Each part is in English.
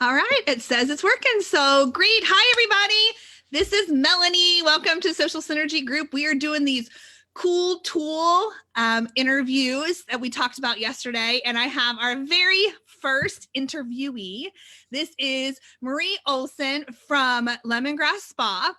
All right, it says it's working. So great. Hi, everybody. This is Melanie. Welcome to Social Synergy Group. We are doing these cool tool interviews that we talked about yesterday. And I have our very first interviewee. This is Marie Olson from LemonGrass Spa.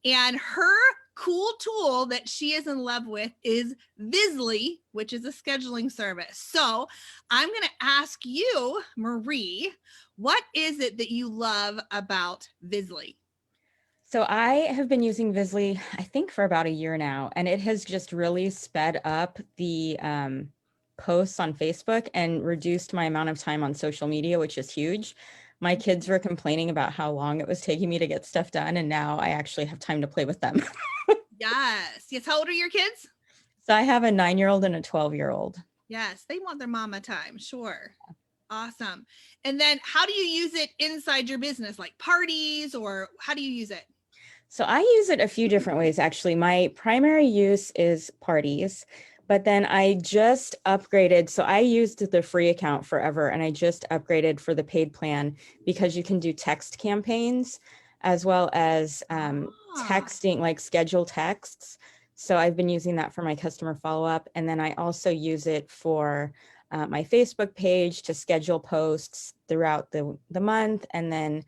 And her cool tool that she is in love with is Vizzlie, which is a scheduling service. So I'm going to ask you, Marie, what is it that you love about Vizzlie? So I have been using Vizzlie, I think for about a year now, and it has just really sped up the posts on Facebook and reduced my amount of time on social media, which is huge. My kids were complaining about how long it was taking me to get stuff done, and now I actually have time to play with them. Yes. Yes. How old are your kids? So I have a 9-year-old and a 12-year-old. Yes. They want their mama time. Sure. Awesome. And then how do you use it inside your business, like parties, or how do you use it? So I use it a few different ways, actually. My primary use is parties, but then I just upgraded. So I used the free account forever, and I just upgraded for the paid plan because you can do text campaigns as well as texting, like schedule texts. So I've been using that for my customer follow-up. And then I also use it for my Facebook page to schedule posts throughout the month, and then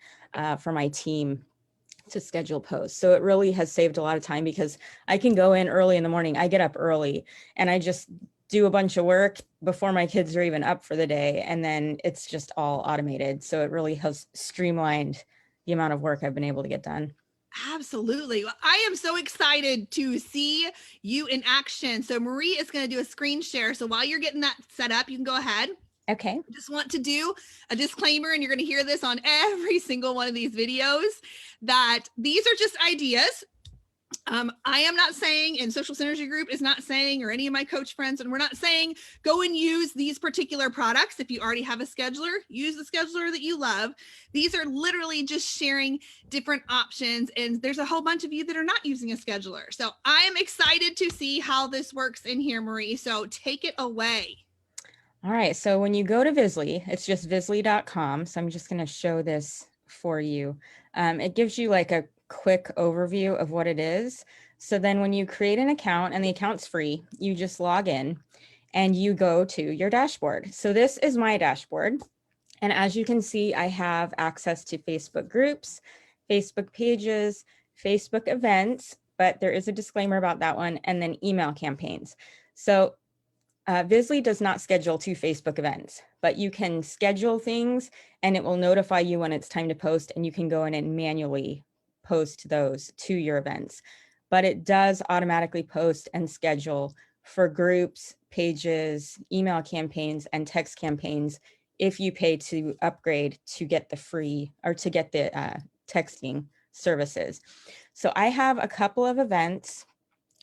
for my team to schedule posts. So it really has saved a lot of time because I can go in early in the morning. I get up early and I just do a bunch of work before my kids are even up for the day. And then it's just all automated. So it really has streamlined the amount of work I've been able to get done. Absolutely. I am so excited to see you in action. So Marie is going to do a screen share. So while you're getting that set up, you can go ahead. Okay. I just want to do a disclaimer, and you're going to hear this on every single one of these videos, that these are just ideas. I am not saying, and Social Synergy Group is not saying, or any of my coach friends, and we're not saying go and use these particular products. If you already have a scheduler, use the scheduler that you love. These are literally just sharing different options, and there's a whole bunch of you that are not using a scheduler. So I am excited to see how this works in here, Marie. So take it away. All right. So when you go to Vizzlie, it's just Vizzlie.com. So I'm just going to show this for you. It gives you like a quick overview of what it is. So then when you create an account, and the account's free, you just log in and you go to your dashboard. So this is my dashboard. And as you can see, I have access to Facebook groups, Facebook pages, Facebook events, but there is a disclaimer about that one, and then email campaigns. So Vizzlie does not schedule to Facebook events, but you can schedule things and it will notify you when it's time to post, and you can go in and manually post those to your events. But it does automatically post and schedule for groups, pages, email campaigns, and text campaigns if you pay to upgrade to get the free or to get the texting services. So I have a couple of events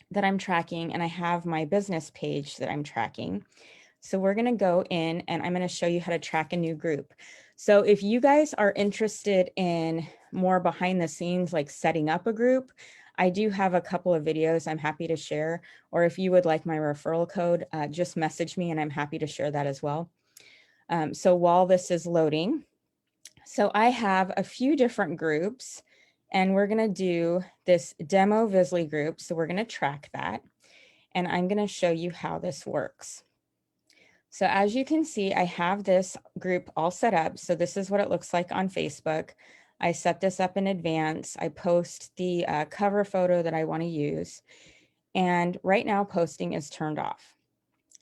that I'm tracking, and I have my business page that I'm tracking. So we're going to go in and I'm going to show you how to track a new group. So if you guys are interested in more behind the scenes, like setting up a group, I do have a couple of videos I'm happy to share. Or if you would like my referral code, just message me and I'm happy to share that as well. So while this is loading, so I have a few different groups, and we're going to do this demo Vizzlie group. So we're going to track that, and I'm going to show you how this works. So as you can see, I have this group all set up. So this is what it looks like on Facebook. I set this up in advance. I post the cover photo that I want to use. And right now posting is turned off.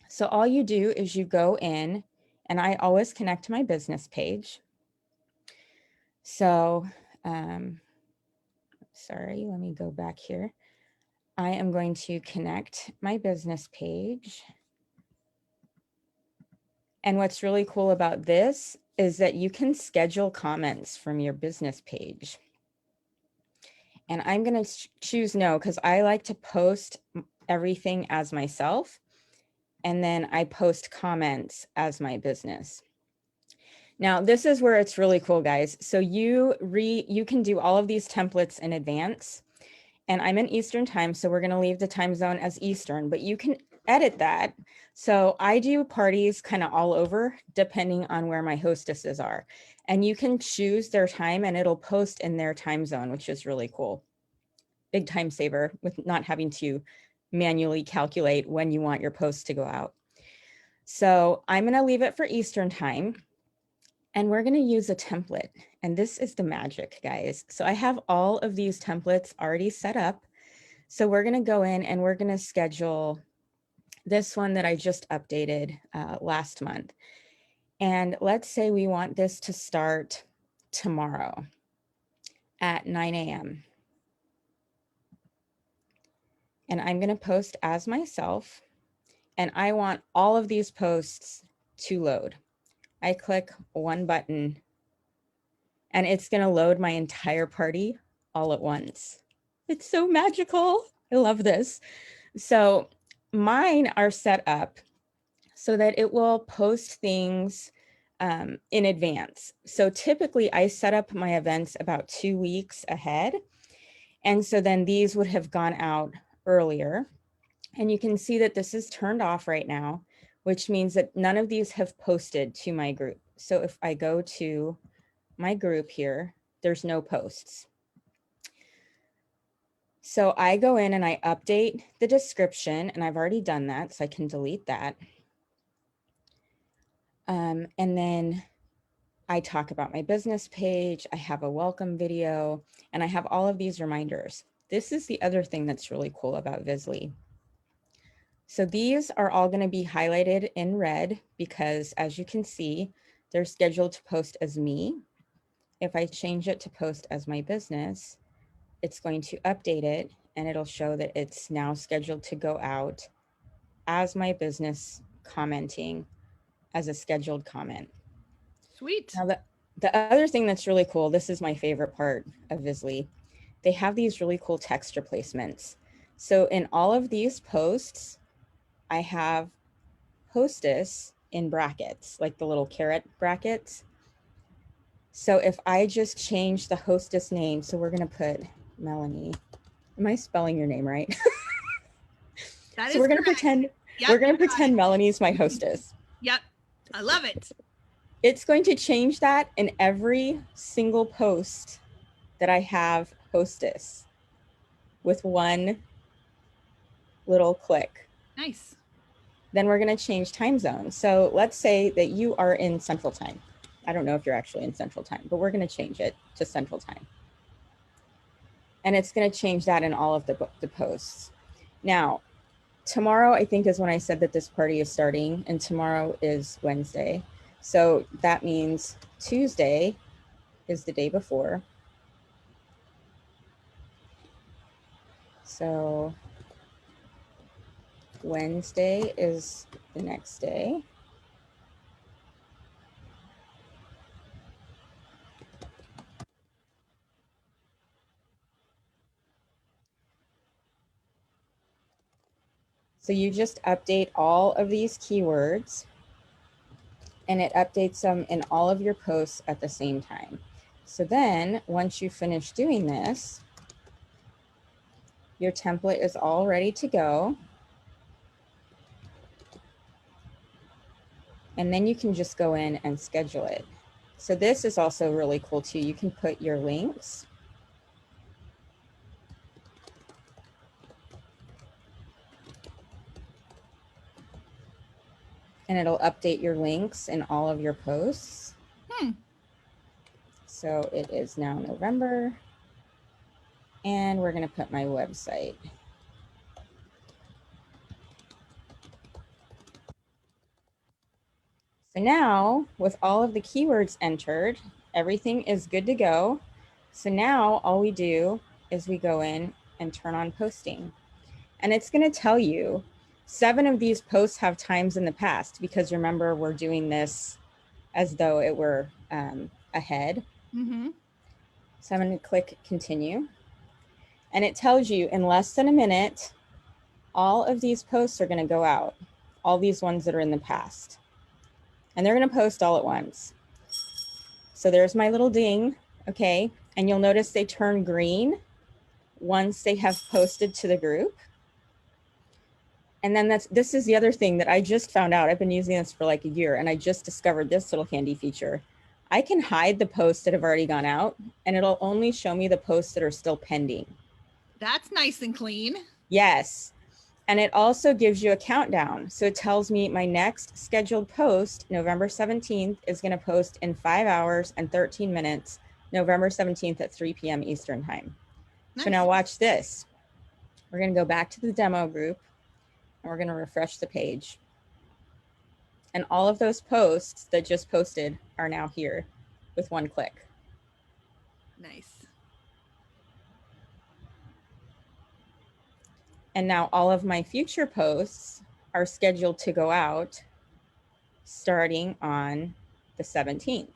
So all you do is you go in, and I always connect to my business page. So sorry, let me go back here. I am going to connect my business page. And what's really cool about this is that you can schedule comments from your business page. And I'm going to choose no, because I like to post everything as myself. And then I post comments as my business. Now, this is where it's really cool, guys. So you can do all of these templates in advance. And I'm in Eastern time, so we're going to leave the time zone as Eastern, but you can edit that. So I do parties kind of all over depending on where my hostesses are. And you can choose their time and it'll post in their time zone, which is really cool. Big time saver with not having to manually calculate when you want your post to go out. So I'm going to leave it for Eastern time. And we're going to use a template. And this is the magic, guys. So I have all of these templates already set up. So we're going to go in and we're going to schedule this one that I just updated last month. And let's say we want this to start tomorrow at 9 a.m. And I'm going to post as myself. And I want all of these posts to load. I click one button and it's going to load my entire party all at once. It's so magical. I love this. So mine are set up so that it will post things in advance. So typically I set up my events about 2 weeks ahead. And so then these would have gone out earlier. And you can see that this is turned off right now, which means that none of these have posted to my group. So if I go to my group here, there's no posts. So I go in and I update the description, and I've already done that, so I can delete that. And then I talk about my business page, I have a welcome video, and I have all of these reminders. This is the other thing that's really cool about Vizzlie. So these are all going to be highlighted in red because, as you can see, they're scheduled to post as me. If I change it to post as my business, it's going to update it and it'll show that it's now scheduled to go out as my business commenting as a scheduled comment. Sweet. Now, the other thing that's really cool, this is my favorite part of Vizzlie, they have these really cool text replacements. So in all of these posts, I have hostess in brackets, like the little caret brackets. So if I just change the hostess name, so we're going to put Melanie. Am I spelling your name right? That So we're going to pretend, we're going to pretend Melanie's my hostess. Yep. I love it. It's going to change that in every single post that I have hostess with one little click. Nice. Then we're going to change time zone. So let's say that you are in Central Time. I don't know if you're actually in Central Time, but we're going to change it to Central Time. And it's going to change that in all of the posts. Now, tomorrow, I think, is when I said that this party is starting, and tomorrow is Wednesday. So that means Tuesday is the day before. So Wednesday is the next day. So you just update all of these keywords and it updates them in all of your posts at the same time. So then once you finish doing this, your template is all ready to go. And then you can just go in and schedule it. So this is also really cool too. You can put your links. And it'll update your links in all of your posts. So it is now November. And we're going to put my website. So now with all of the keywords entered, everything is good to go. So now all we do is we go in and turn on posting. And it's going to tell you 7 of these posts have times in the past, because remember, we're doing this as though it were ahead. So I'm going to click continue. And it tells you in less than a minute, all of these posts are going to go out, all these ones that are in the past. And they're going to post all at once. So there's my little ding, okay? And you'll notice they turn green once they have posted to the group. And then this is the other thing that I just found out. I've been using this for like a year, and I just discovered this little handy feature. I can hide the posts that have already gone out, and it'll only show me the posts that are still pending. That's nice and clean. Yes. And it also gives you a countdown. So it tells me my next scheduled post, November 17th, is going to post in 5 hours and 13 minutes, November 17th at 3 p.m. Eastern time. Nice. So now watch this. We're going to go back to the demo group, and we're going to refresh the page. And all of those posts that just posted are now here with one click. Nice. And now all of my future posts are scheduled to go out starting on the 17th.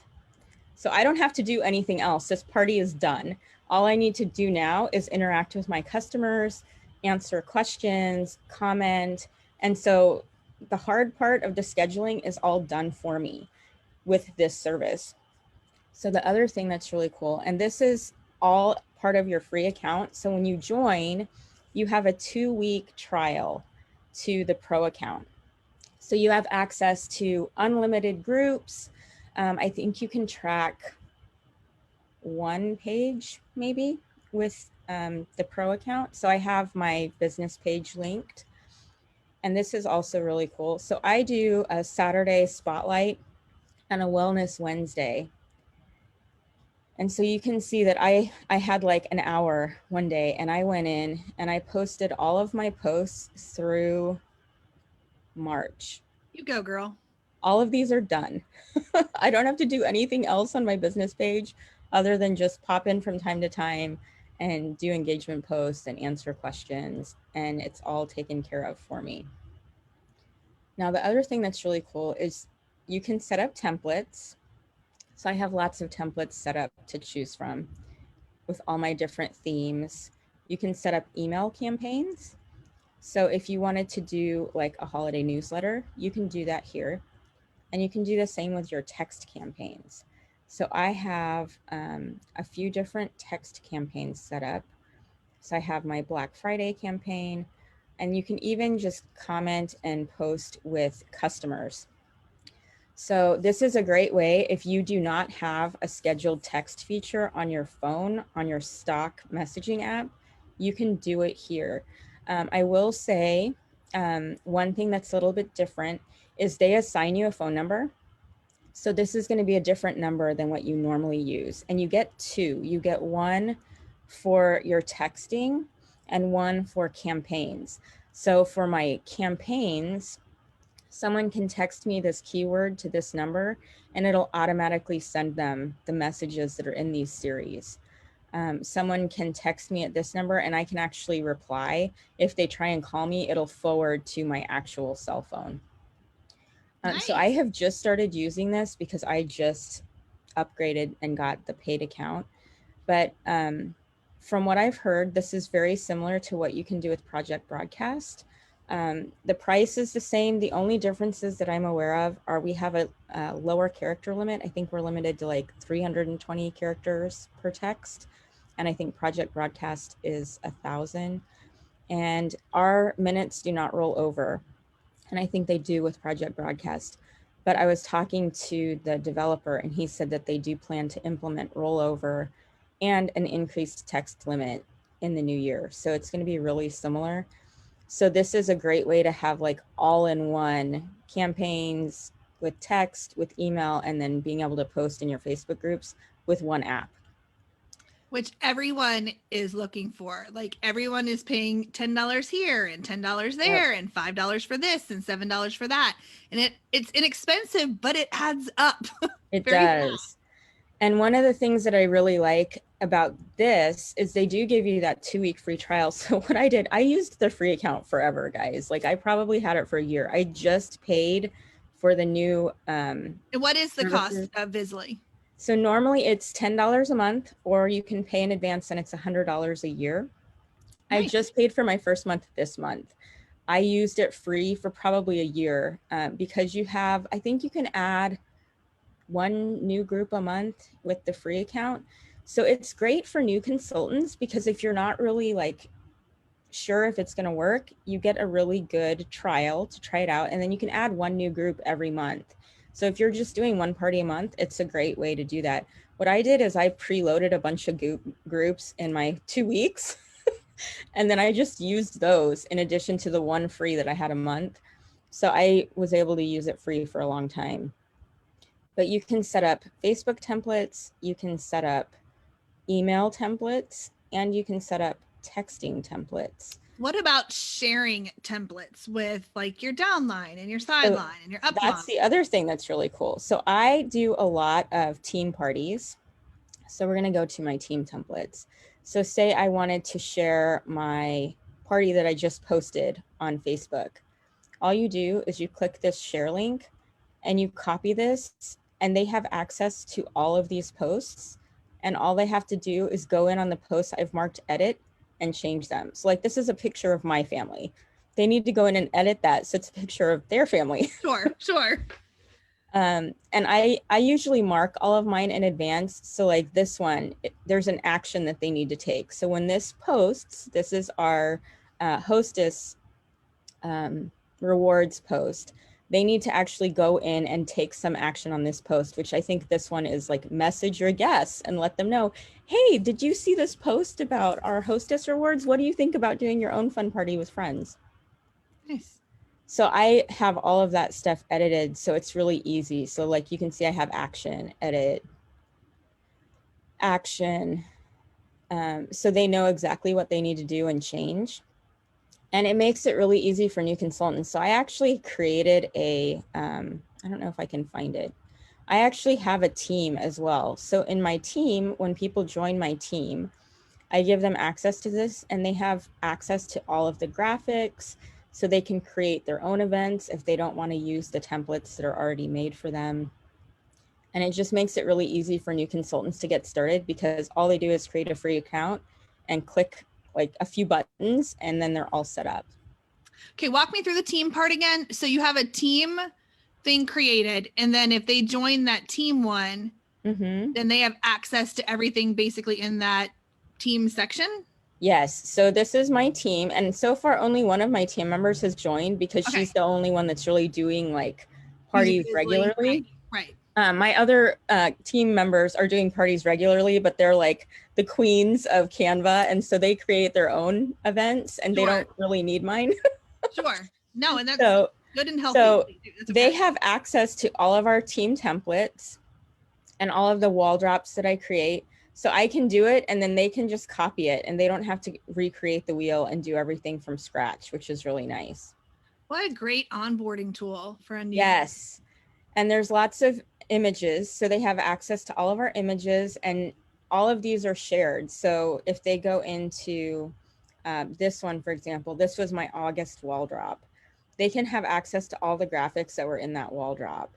So I don't have to do anything else. This party is done. All I need to do now is interact with my customers, answer questions, comment. And so the hard part of the scheduling is all done for me with this service. So the other thing that's really cool, and this is all part of your free account. So when you join, you have a 2-week trial to the pro account. So you have access to unlimited groups. I think you can track one page maybe with the pro account. So I have my business page linked. And this is also really cool. So I do a Saturday spotlight and a wellness Wednesday. And so you can see that I had like an hour one day, and I went in and I posted all of my posts through March. You go, girl. All of these are done. I don't have to do anything else on my business page other than just pop in from time to time and do engagement posts and answer questions. And it's all taken care of for me. Now, the other thing that's really cool is you can set up templates. So I have lots of templates set up to choose from with all my different themes. You can set up email campaigns. So if you wanted to do like a holiday newsletter, you can do that here. And you can do the same with your text campaigns. So I have a few different text campaigns set up. So I have my Black Friday campaign, and you can even just comment and post with customers. So this is a great way if you do not have a scheduled text feature on your phone, on your stock messaging app, you can do it here. I will say one thing that's a little bit different is they assign you a phone number. So this is going to be a different number than what you normally use. And you get two. You get one for your texting and one for campaigns. So for my campaigns, someone can text me this keyword to this number, and it'll automatically send them the messages that are in these series. Someone can text me at this number, and I can actually reply. If they try and call me, it'll forward to my actual cell phone. Nice. So I have just started using this because I just upgraded and got the paid account. But from what I've heard, this is very similar to what you can do with Project Broadcast. The price is the same. The only differences that I'm aware of are we have a lower character limit. I think we're limited to like 320 characters per text. And I think Project Broadcast is 1,000. And our minutes do not roll over. And I think they do with Project Broadcast. But I was talking to the developer, and he said that they do plan to implement rollover and an increased text limit in the new year. So it's going to be really similar. So this is a great way to have like all-in-one campaigns with text, with email, and then being able to post in your Facebook groups with one app. Which everyone is looking for. Like everyone is paying $10 here and $10 there, and $5 for this and $7 for that. And it's inexpensive, but it adds up. It does. And one of the things that I really like about this is they do give you that 2-week free trial. So what I did, I used the free account forever, guys. Like I probably had it for a year. I just paid for the new and what is the cost of Vizzlie? So normally it's $10 a month, or you can pay in advance and it's $100 a year. Nice. I just paid for my first month this month. I used it free for probably a year because you have, I think you can add one new group a month with the free account. So it's great for new consultants because if you're not really like sure if it's going to work, you get a really good trial to try it out. And then you can add one new group every month. So if you're just doing one party a month, it's a great way to do that. What I did is I preloaded a bunch of groups in my 2 weeks. And then I just used those in addition to the one free that I had a month. So I was able to use it free for a long time. But you can set up Facebook templates, you can set up email templates, and you can set up texting templates. What about sharing templates with like your downline and your sideline and your upline? That's the other thing that's really cool. So I do a lot of team parties. So we're going to go to my team templates. So say I wanted to share my party that I just posted on Facebook. All you do is you click this share link and you copy this, and they have access to all of these posts. And all they have to do is go in on the posts I've marked edit and change them. So like, this is a picture of my family. They need to go in and edit that so it's a picture of their family. Sure. And I usually mark all of mine in advance. So like this one, there's an action that they need to take. So when this posts, this is our hostess rewards post. They need to actually go in and take some action on this post, which I think this one is like message your guests and let them know, hey, did you see this post about our hostess rewards? What do you think about doing your own fun party with friends? Nice. So I have all of that stuff edited, so it's really easy. So like you can see I have action, edit, action. So they know exactly what they need to do and change. And it makes it really easy for new consultants. So I actually created a, I don't know if I can find it. I actually have a team as well. So in my team, when people join my team, I give them access to this, and they have access to all of the graphics, so they can create their own events if they don't want to use the templates that are already made for them. And it just makes it really easy for new consultants to get started, because all they do is create a free account and click like a few buttons, and then they're all set up. Okay, walk me through the team part again. So you have a team thing created, and then if they join that team one, then they have access to everything basically in that team section? Yes. So this is my team. And so far, only one of my team members has joined, because she's the only one that's really doing like parties regularly. Right. My other team members are doing parties regularly, but they're like the queens of Canva. And so they create their own events, and they don't really need mine. Sure. No, and that's good and healthy. So they have access to all of our team templates and all of the wall drops that I create. So I can do it, and then they can just copy it, and they don't have to recreate the wheel and do everything from scratch, which is really nice. What a great onboarding tool for a new. Yes. And there's lots of images. So they have access to all of our images, and all of these are shared. So if they go into this one, for example, this was my August wall drop. They can have access to all the graphics that were in that wall drop.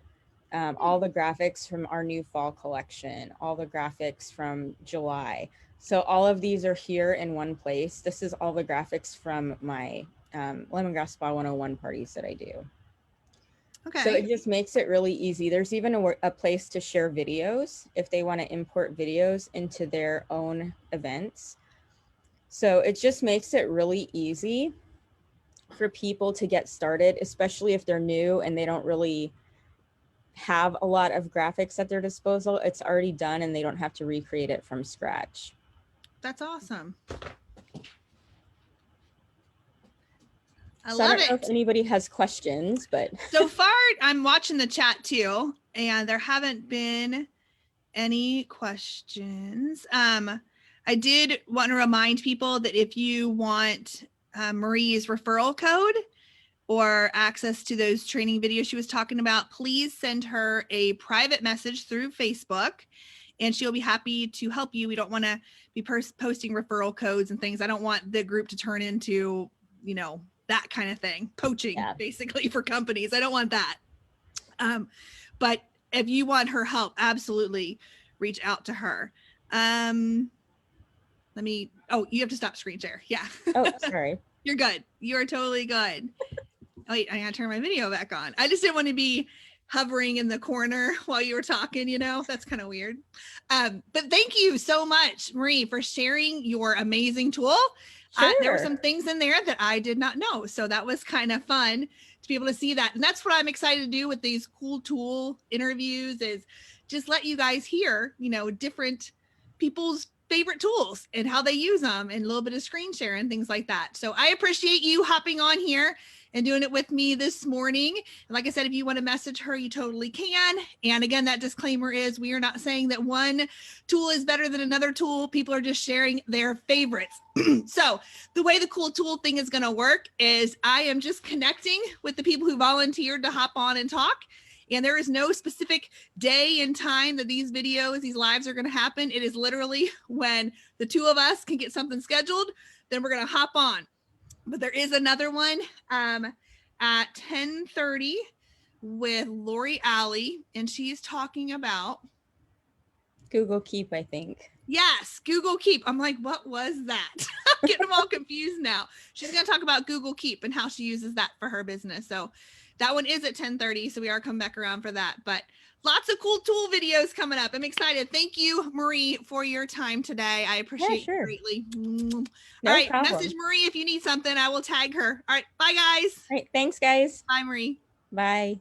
All the graphics from our new fall collection, all the graphics from July. So all of these are here in one place. This is all the graphics from my LemonGrass Spa 101 parties that I do. Okay. So it just makes it really easy. There's even a place to share videos if they want to import videos into their own events. So it just makes it really easy for people to get started, especially if they're new and they don't really have a lot of graphics at their disposal. It's already done, and they don't have to recreate it from scratch. That's awesome. I don't love know it. if anybody has questions, but so far I'm watching the chat too, and there haven't been any questions. I did want to remind people that if you want Marie's referral code or access to those training videos she was talking about, please send her a private message through Facebook, and she'll be happy to help you. We don't want to be posting referral codes and things. I don't want the group to turn into, that kind of thing, poaching basically for companies. I don't want that. But if you want her help, absolutely reach out to her. You have to stop screen share. Yeah. Oh, sorry. You're good. You're totally good. Wait, I gotta turn my video back on. I just didn't want to be hovering in the corner while you were talking, you know, that's kind of weird. But thank you so much, Marie, for sharing your amazing tool. There were Sure. some things in there that I did not know. So that was kind of fun to be able to see that. And that's what I'm excited to do with these cool tool interviews, is just let you guys hear, you know, different people's favorite tools and how they use them, and a little bit of screen share and things like that. So I appreciate you hopping on here and doing it with me this morning. And like I said, if you want to message her, you totally can. And again, that disclaimer is we are not saying that one tool is better than another tool. People are just sharing their favorites. So the way the cool tool thing is going to work is I am just connecting with the people who volunteered to hop on and talk. And there is no specific day and time that these videos, these lives are going to happen. It is literally when the two of us can get something scheduled, then we're going to hop on. But there is another one at 10:30 with Lori Alley, and she's talking about Google Keep, I think. Yes, Google Keep. I'm like, what was that? I'm getting them all confused now. She's going to talk about Google Keep and how she uses that for her business. So that one is at 10:30. So we are coming back around for that. But lots of cool tool videos coming up. I'm excited. Thank you, Marie, for your time today. I appreciate it greatly. No all right, problem. message Marie if you need something. I will tag her. All right, bye, guys. All right, thanks, guys. Bye, Marie. Bye.